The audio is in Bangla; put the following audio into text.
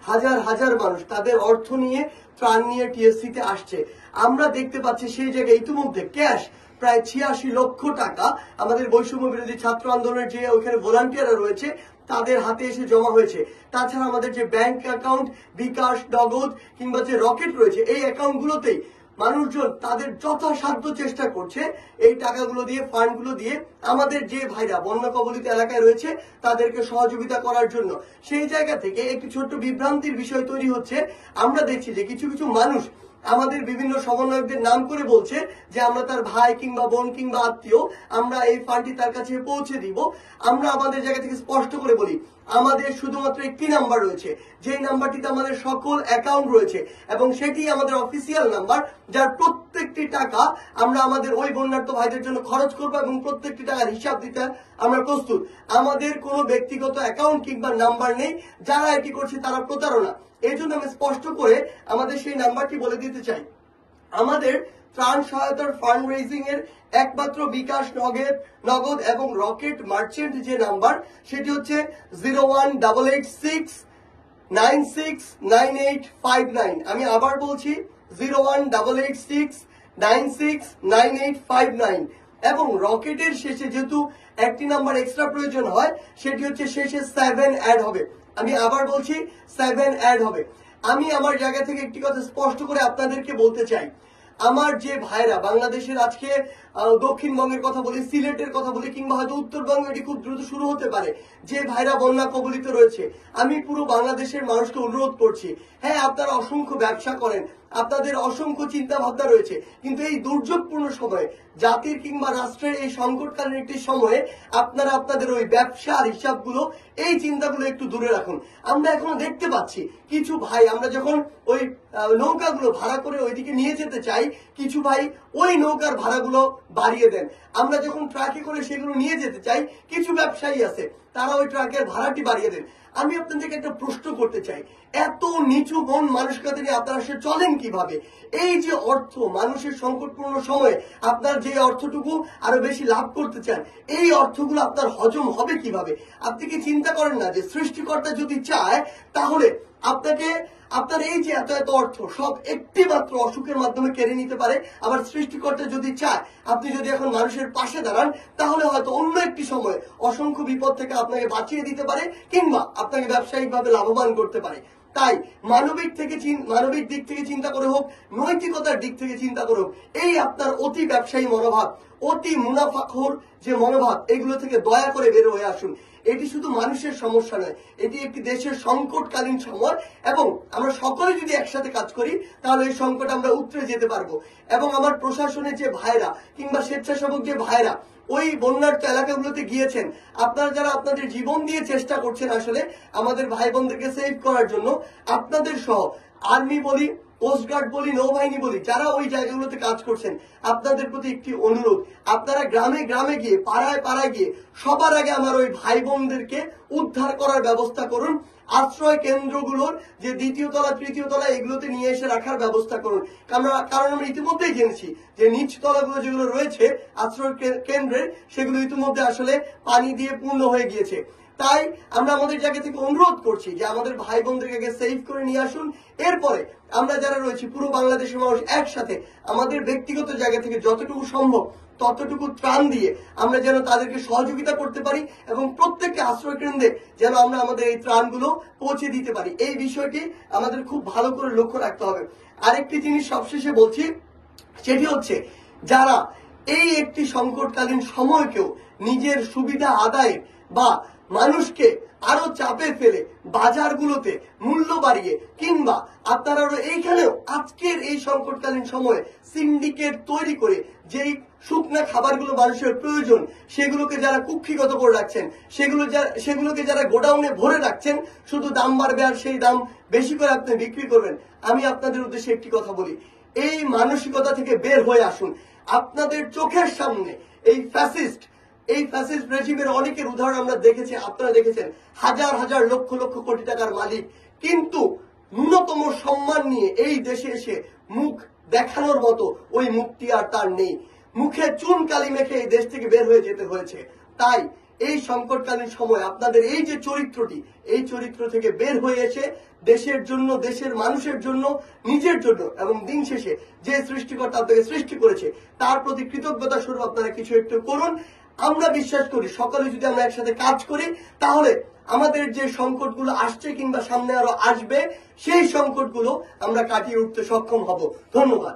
হাজার হাজার মানুষ তাদের অর্থ নিয়ে ত্রাণ নিয়ে টিএসসি তে আসছে। আমরা দেখতে পাচ্ছি সেই জায়গায় ইতিমধ্যে ক্যাশ প্রায় 86 লক্ষ টাকা আমাদের বৈষম্য বিরোধী ছাত্র আন্দোলনের যে ওখানে ভলান্টিয়াররা রয়েছে তাদের হাতে এসে জমা হয়েছে। তাছাড়া আমাদের যে ব্যাংক অ্যাকাউন্ট, বিকাশ, নগদ কিংবা যে রকেট রয়েছে, এই অ্যাকাউন্টগুলোতেই মানুষজন তাদের যথাসাধ্য চেষ্টা করছে এই টাকাগুলো দিয়ে, ফান্ডগুলো দিয়ে আমাদের যে ভাইরা বন্যা কবলিত এলাকায় রয়েছে তাদেরকে সহযোগিতা করার জন্য। সেই জায়গা থেকে একটি ছোট্ট বিভ্রান্তির বিষয় তৈরি হচ্ছে। আমরা দেখছি যে কিছু কিছু মানুষ আমাদের বিভিন্ন সমন্বয়কদের নাম করে বলছে যে আমরা তার ভাই কিংবা বোন কিংবা আত্মীয়, আমরা এই ফান্ডটি তার কাছে পৌঁছে দিব। আমরা আমাদের জায়গা থেকে স্পষ্ট করে বলি, আমাদের শুধুমাত্র একটি নাম্বার রয়েছে, যেই নাম্বারটিতে আমাদের সকল অ্যাকাউন্ট রয়েছে এবং সেটি আমাদের অফিসিয়াল নাম্বার, যার প্রত্যেকটি টাকা আমরা আমাদের ওই বন্যার্ত ভাইদের জন্য খরচ করবো এবং প্রত্যেকটি টাকার হিসাব দিতে আমরা প্রস্তুত। আমাদের কোনো ব্যক্তিগত অ্যাকাউন্ট কিংবা নাম্বার নেই। যারা এটি করছে তারা প্রতারণা। এই জন্য আমি স্পষ্ট করে আমাদের সেই নাম্বারটি বলে দিতে চাই। আমাদের ত্রাণ সহায়তার ফান্ড রেজিং এর একমাত্র বিকাশ, নগদ এবং রকেট মার্চেন্ট যে নাম্বার, সেটি হচ্ছে 01886969859। আমি আবার বলছি 01886969859। এবং রকেটের শেষে যেহেতু একটি নাম্বার এক্সট্রা প্রয়োজন হয়, সেটি হচ্ছে শেষে 7 অ্যাড হবে। আমি আবার বলছি 7 অ্যাড হবে। আমি আমার জায়গা থেকে একটি কথা স্পষ্ট করে আপনাদেরকে বলতে চাই, আমার যে ভাইরা বাংলাদেশের আজকে দক্ষিণবঙ্গের কথা বলি, সিলেটের কথা বলি, কিংবা হয়তো উত্তরবঙ্গে এটি খুব দ্রুত শুরু হতে পারে, যে ভাইরা বন্যা কবলিত রয়েছে, আমি পুরো বাংলাদেশের মানুষকে অনুরোধ করছি, হ্যাঁ আপনারা অসংখ্য ব্যবসা করেন, আপনাদের অসংখ্য চিন্তা ভাবনা রয়েছে, কিন্তু এই দুর্যোগপূর্ণ সময়ে, জাতির কিংবা রাষ্ট্রের এই সংকটকালীন একটি সময়ে আপনারা আপনাদের ওই ব্যবসার হিসাবগুলো, এই চিন্তাগুলো একটু দূরে রাখুন। আমরা এখনো দেখতে পাচ্ছি কিছু ভাই, আমরা যখন ওই নৌকাগুলো ভাড়া করে ওইদিকে নিয়ে যেতে চাই, কিছু ভাই ওই নৌকার ভাড়াগুলো বাড়িয়ে দেন। আমরা যখন ট্রাকে করে সেগুলো নিয়ে যেতে চাই, কিছু ব্যবসায়ী আছে তারা ওই ট্রাকের ভাড়াটি বাড়িয়ে দেন। আমি আপনাদেরকে একটা প্রশ্ন করতে চাই, এত নিচু মন মানসিকতা নিয়ে আপনারা সে চলেন কিভাবে? এই যে অর্থ মানুষের সংকটপূর্ণ সময়ে আপনার যে অর্থটুকু আরো বেশি লাভ করতে চান, এই অর্থগুলো আপনার হজম হবে কিভাবে? আপনি কি চিন্তা করেন না যে সৃষ্টিকর্তা যদি চায় তাহলে আপনাকে আপনার এই যে এত এত অর্থ সব একটি মাত্র অসুখের মাধ্যমে কেড়ে নিতে পারে? আবার সৃষ্টিকর্তা যদি চায়, আপনি যদি এখন মানুষের পাশে দাঁড়ান, তাহলে হয়তো অন্য একটি সময় অসংখ্য বিপদ থেকে আপনাকে বাঁচিয়ে দিতে পারে কিংবা আপনাকে ব্যবসায়িকভাবে লাভবান করতে পারে। তাই মানবিক দিক থেকে চিন্তা করে হোক, নৈতিকতার দিক থেকে চিন্তা করে হোক, এই আপনার অতি ব্যবসায়ী মনোভাব, অতি মুনাফাখোর যে মনোভাব, এগুলো থেকে দয়া করে বের হয়ে আসুন। এটি শুধু মানুষের সমস্যা নয়, এটি একটি দেশের সংকটকালীন সময় এবং আমরা সকলে যদি একসাথে কাজ করি তাহলে এই সংকট আমরা উতরে যেতে পারবো। এবং আমার প্রশাসনের যে ভাইরা কিংবা স্বেচ্ছাসেবক যে ভাইরা ওই বন্যার্ত এলাকাগুলোতে গিয়েছেন, আপনারা যারা আপনাদের জীবন দিয়ে চেষ্টা করছেন আসলে আমাদের ভাই বোনদেরকে সেভ করার জন্য, আপনাদের সহ আর্মি বলি, কোস্টগার্ড বলি, নৌবাহিনী বলি, যারা ওই জায়গাগুলোতে কাজ করছেন, আপনাদের প্রতি একটি অনুরোধ, আপনারা গ্রামে গ্রামে গিয়ে, পাড়ায় পাড়ায় গিয়ে সবার আগে আমার ওই ভাই বোনদেরকে উদ্ধার করার ব্যবস্থা করুন। আশ্রয় কেন্দ্রগুলোর যে দ্বিতীয় তলা, তৃতীয় তলা, এগুলোতে নিয়ে এসে রাখার ব্যবস্থা করুন। কারণ আমরা ইতিমধ্যেই জেনেছি যে নিচ তলাগুলো যেগুলো রয়েছে আশ্রয় কেন্দ্রের, সেগুলো ইতিমধ্যে আসলে পানি দিয়ে পূর্ণ হয়ে গিয়েছে। তাই আমরা আমাদের জায়গা থেকে অনুরোধ করছি যে আমাদের ভাই বোনদেরকে সেভ করে নিয়ে আসুন। এরপরে আমরা যারা রয়েছি পুরো বাংলাদেশের মানুষ একসাথে আমাদের ব্যক্তিগত জায়গা থেকে যতটুকু সম্ভব ততটুকু ত্রাণ দিয়ে আমরা যেন তাদেরকে সহযোগিতা করতে পারি এবং প্রত্যেককে আশ্রয় কেন্দ্রে যেন আমরা আমাদের এই ত্রাণগুলো পৌঁছে দিতে পারি, এই বিষয়টি আমাদের খুব ভালো করে লক্ষ্য রাখতে হবে। আরেকটি জিনিস সবশেষে বলছি, সেটি হচ্ছে যারা এই একটি সংকটকালীন সময়কেও নিজের সুবিধা আদায়ে বা মানুষকে আরো চাপে ফেলে বাজারগুলোতে মূল্য বাড়িয়ে কিংবা আপনারা এইখানেও আজকের এই সংকটকালীন সময়ে সিন্ডিকেট তৈরি করে যেই শুকনা খাবারগুলো মানুষের প্রয়োজন সেগুলোকে যারা কুক্ষিগত করে রাখছেন, সেগুলোকে যারা গোডাউনে ভরে রাখছেন, শুধু দাম বাড়বে আর সেই দাম বেশি করে আপনি বিক্রি করবেন। আমি আপনাদের উদ্দেশ্যে একটি কথা বলি, এই মানসিকতা থেকে বের হয়ে আসুন। আপনাদের চোখের সামনে এই ফ্যাসিস্ট রেজিমের অনেকের উদাহরণ আমরা দেখেছি, আপনারা দেখেছেন, হাজার হাজার লক্ষ লক্ষ কোটি টাকার মালিক, কিন্তু ন্যূনতম সম্মান নিয়ে এই দেশে এসে মুখ দেখানোর মতো ওই মুক্তি আর তার নেই। মুখে চুন কালি মেখে এই দেশ থেকে বের হয়ে যেতে হয়েছে। তাই এই সংকটকালীন সময় আপনাদের এই যে চরিত্রটি, এই চরিত্র থেকে বের হয়ে এসে দেশের জন্য, দেশের মানুষের জন্য, নিজের জন্য এবং দিন শেষে যে সৃষ্টিকর্তা আপনাকে সৃষ্টি করেছে তার প্রতি কৃতজ্ঞতা স্বরূপ আপনারা কিছু একটু করুন। আমরা বিশ্বাস করি সকলে যদি আমরা একসাথে কাজ করি তাহলে আমাদের যে সংকটগুলো আসছে কিংবা সামনে আরো আসবে সেই সংকটগুলো আমরা কাটিয়ে উঠতে সক্ষম হব। ধন্যবাদ।